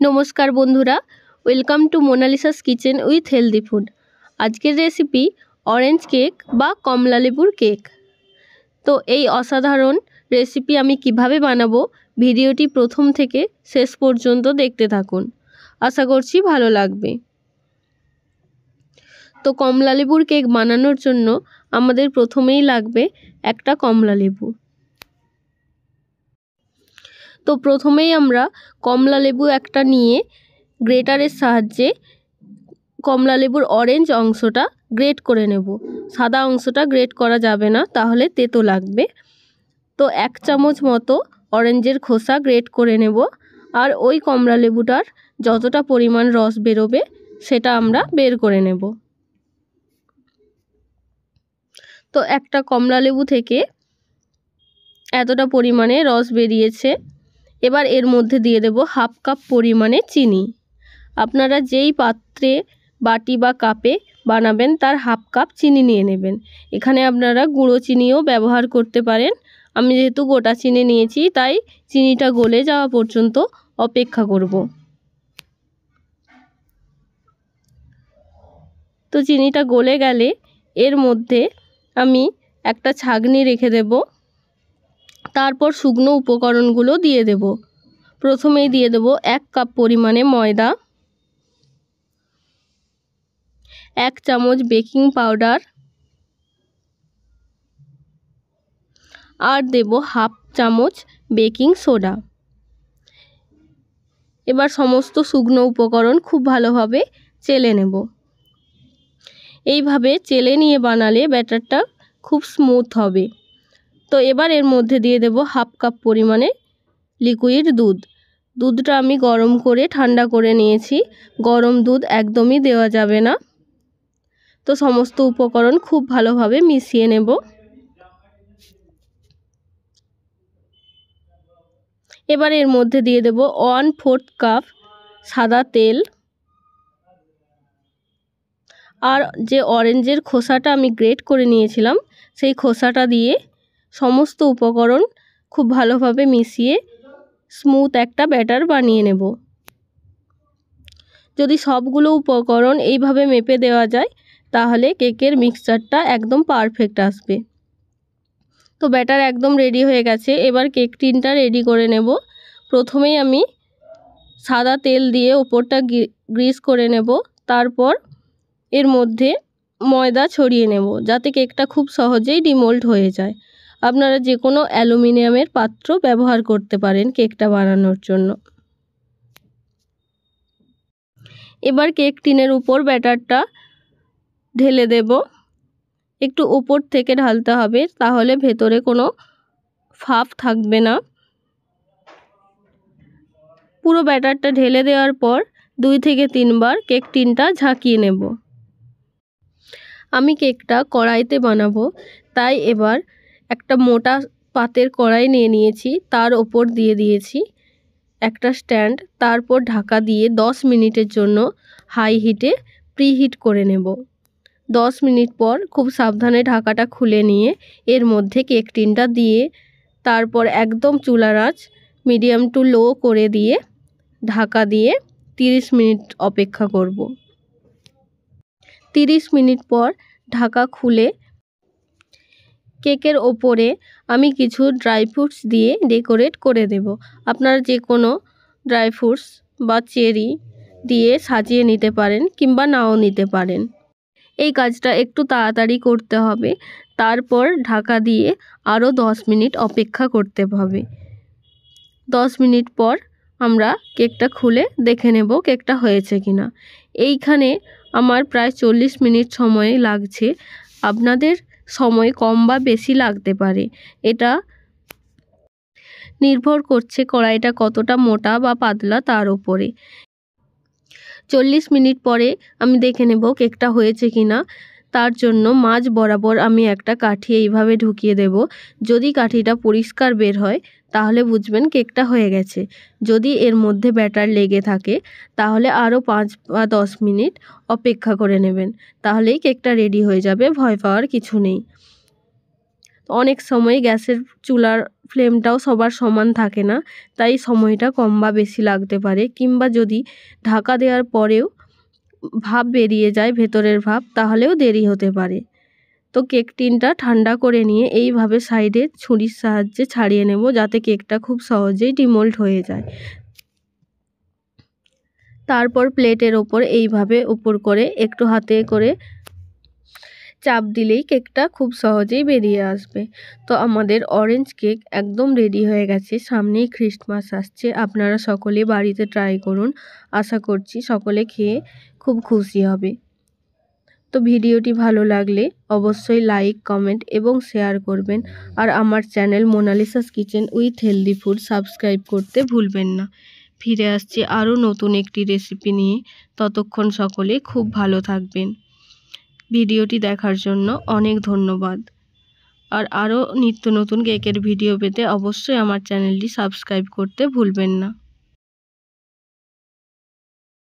নমস্কার বন্ধুরা, welcome to Monalisa's kitchen with healthy food. আজকের রেসিপি অরেঞ্জ কেক বা কমলা লেবুর কেক। তো এই অসাধারণ রেসিপি আমি কিভাবে বানাবো ভিডিওটি প্রথম থেকে শেষ পর্যন্ত দেখতে থাকুন, আশা করছি ভালো লাগবে। তো কমলা লেবুর কেক বানানোর জন্য আমাদের প্রথমেই লাগবে একটা কমলা লেবু। তো প্রথমেই আমরা কমলা লেবু একটা নিয়ে গ্রেটারের সাহায্যে কমলা লেবুর অরেঞ্জ অংশটা গ্রেট করে নেব। সাদা অংশটা গ্রেট করা যাবে না, তাহলে তেতো লাগবে। তো 1 চামচ মতো অরেঞ্জের খোসা গ্রেট করে নেব, আর ওই কমলা লেবুটার যতটা পরিমাণ রস বেরোবে সেটা আমরা বের করে নেব। তো একটা কমলা লেবু থেকে এতটা পরিমাণে রস বেরিয়েছে। এবার এর মধ্যে দিয়ে দেব 1/2 কাপ পরিমাণে চিনি। আপনারা যেই পাত্রে বাটি বা কাপে বানাবেন তার 1/2 কাপ চিনি নিয়ে নেবেন। এখানে আপনারা গুঁড়ো চিনিও ব্যবহার করতে পারেন। আমি যেহেতু গোটা চিনি নিয়েছি তাই চিনিটা গলে যাওয়া পর্যন্ত অপেক্ষা করব। তো চিনিটা গলে গেলে এর মধ্যে আমি একটা ছাঁকনি রেখে দেব। তারপর শুকনো উপকরণগুলো দিয়ে দেব। প্রথমেই দিয়ে দেব 1 কাপ পরিমাণে ময়দা, 1 চামচ বেকিং পাউডার, আর দেব 1/2 চামচ বেকিং সোডা। এবার সমস্ত শুকনো উপকরণ খুব ভালোভাবে চেলে নেব। এইভাবে চেলে নিয়ে বানালে ব্যাটারটা খুব স্মুথ হবে। তো এবার এর মধ্যে দিয়ে দেব 1/2 কাপ পরিমাণে লিকুইড দুধ। দুধটা আমি গরম করে ঠান্ডা করে নিয়েছি। গরম দুধ একদমই দেওয়া যাবে না। তো সমস্ত উপকরণ খুব ভালোভাবে মিশিয়ে নেব। এবার এর মধ্যে দিয়ে দেব 1/4 কাপ সাদা তেল, আর যে অরেঞ্জের খোসাটা আমি গ্রেট করে নিয়েছিলাম সেই খোসাটা দিয়ে সমস্ত উপকরণ খুব ভালোভাবে মিশিয়ে স্মুথ একটা ব্যাটার বানিয়ে নেব। যদি সবগুলো উপকরণ এইভাবে মেপে দেওয়া যায় তাহলে কেকের মিক্সচারটা একদম পারফেক্ট আসবে। তো ব্যাটার একদম রেডি হয়ে গেছে। এবার কেক টিনটা রেডি করে নেব। প্রথমেই আমি সাদা তেল দিয়ে ওপরটা গ্রিস করে নেব। তারপর এর মধ্যে ময়দা ছড়িয়ে নেব যাতে কেকটা খুব সহজেই ডিমোল্ড হয়ে যায়। আপনারা যে কোনো অ্যালুমিনিয়ামের পাত্র ব্যবহার করতে পারেন কেকটা বানানোর জন্য। এবার কেক টিনের উপর ব্যাটারটা ঢেলে দেব। একটু উপর থেকে ঢালতে হবে, তাহলে ভেতরে কোনো ফাঁপ থাকবে না। পুরো ব্যাটারটা ঢেলে দেওয়ার পর 2 থেকে 3 বার কেক টিনটা ঝাঁকিয়ে নেব। আমি কেকটা কড়াইতে বানাবো, তাই এবার একটা মোটা পাতের কড়াই নিয়ে নিয়েছি। তার ওপর দিয়ে দিয়েছি একটা স্ট্যান্ড। তারপর ঢাকা দিয়ে 10 মিনিটের জন্য হাই হিটে প্রিহিট করে নেব। 10 মিনিট পর খুব সাবধানে ঢাকাটা খুলে নিয়ে এর মধ্যে কেক টিনটা দিয়ে তারপর একদম চুলার আঁচ মিডিয়াম টু লো করে দিয়ে ঢাকা দিয়ে 30 মিনিট অপেক্ষা করব। 30 মিনিট পর ঢাকা খুলে কেকের ওপরে আমি কিছু ড্রাই ফ্রুটস দিয়ে ডেকোরেট করে দেব। আপনারা যে কোনো ড্রাই ফ্রুটস বা চেরি দিয়ে সাজিয়ে নিতে পারেন কিংবা নাও নিতে পারেন। এই কাজটা একটু তাড়াতাড়ি করতে হবে। তারপর ঢাকা দিয়ে আরও 10 মিনিট অপেক্ষা করতে হবে। 10 মিনিট পর আমরা কেকটা খুলে দেখে নেব কেকটা হয়েছে কিনা। এইখানে আমার প্রায় 40 মিনিট সময় লাগছে। আপনাদের সময় কম বা বেশি লাগতে পারে। এটা নির্ভর করছে কড়াইটা কতটা মোটা বা পাতলা তার উপরে। 40 মিনিট পরে আমি দেখে নেব কেকটা হয়েছে কিনা। তার জন্য মাঝ বরাবর আমি একটা কাঠি এইভাবে ঢুকিয়ে দেব। যদি কাঠিটা পরিষ্কার বের হয় তাহলে বুঝবেন কেকটা হয়ে গেছে। যদি এর মধ্যে ব্যাটার লেগে থাকে তাহলে আরও 5 বা 10 মিনিট অপেক্ষা করে নেবেন, তাহলেই কেকটা রেডি হয়ে যাবে। ভয় পাওয়ার কিছু নেই। অনেক সময় গ্যাসের চুলার ফ্লেমটাও সবার সমান থাকে না, তাই সময়টা কম বা বেশি লাগতে পারে, কিংবা যদি ঢাকা দেওয়ার পরেও ভাপ বেরিয়ে যায় ভেতরের ভাপ, তাহলেও দেরি হতে পারে। তো কেক টিনটা ঠান্ডা করে নিয়ে এইভাবে সাইডে ছুরির সাহায্যে ছাড়িয়ে নেব, যাতে কেকটা খুব সহজেই ডিমোল্ড হয়ে যায়। তারপর প্লেটের ওপর এইভাবে উপর করে একটু হাতে করে চাপ দিলেই কেকটা খুব সহজেই বেরিয়ে আসবে। তো আমাদের অরেঞ্জ কেক একদম রেডি হয়ে গেছে। সামনেই ক্রিসমাস আসছে, আপনারা সকলে বাড়িতে ট্রাই করুন। আশা করছি সকলে খেয়ে খুব খুশি হবে। তো ভিডিওটি ভালো লাগলে অবশ্যই লাইক, কমেন্ট এবং শেয়ার করবেন। আর আমার channel Monalisa's kitchen with healthy food subscribe করতে ভুলবেন না। ফিরে আসছি আরও নতুন একটি রেসিপি নিয়ে। ততক্ষণ সকলে খুব ভালো থাকবেন। ভিডিওটি দেখার জন্য অনেক ধন্যবাদ। আর আরও নিত্য নতুন কেকের ভিডিও পেতে অবশ্যই আমার চ্যানেলটি সাবস্ক্রাইব করতে ভুলবেন না।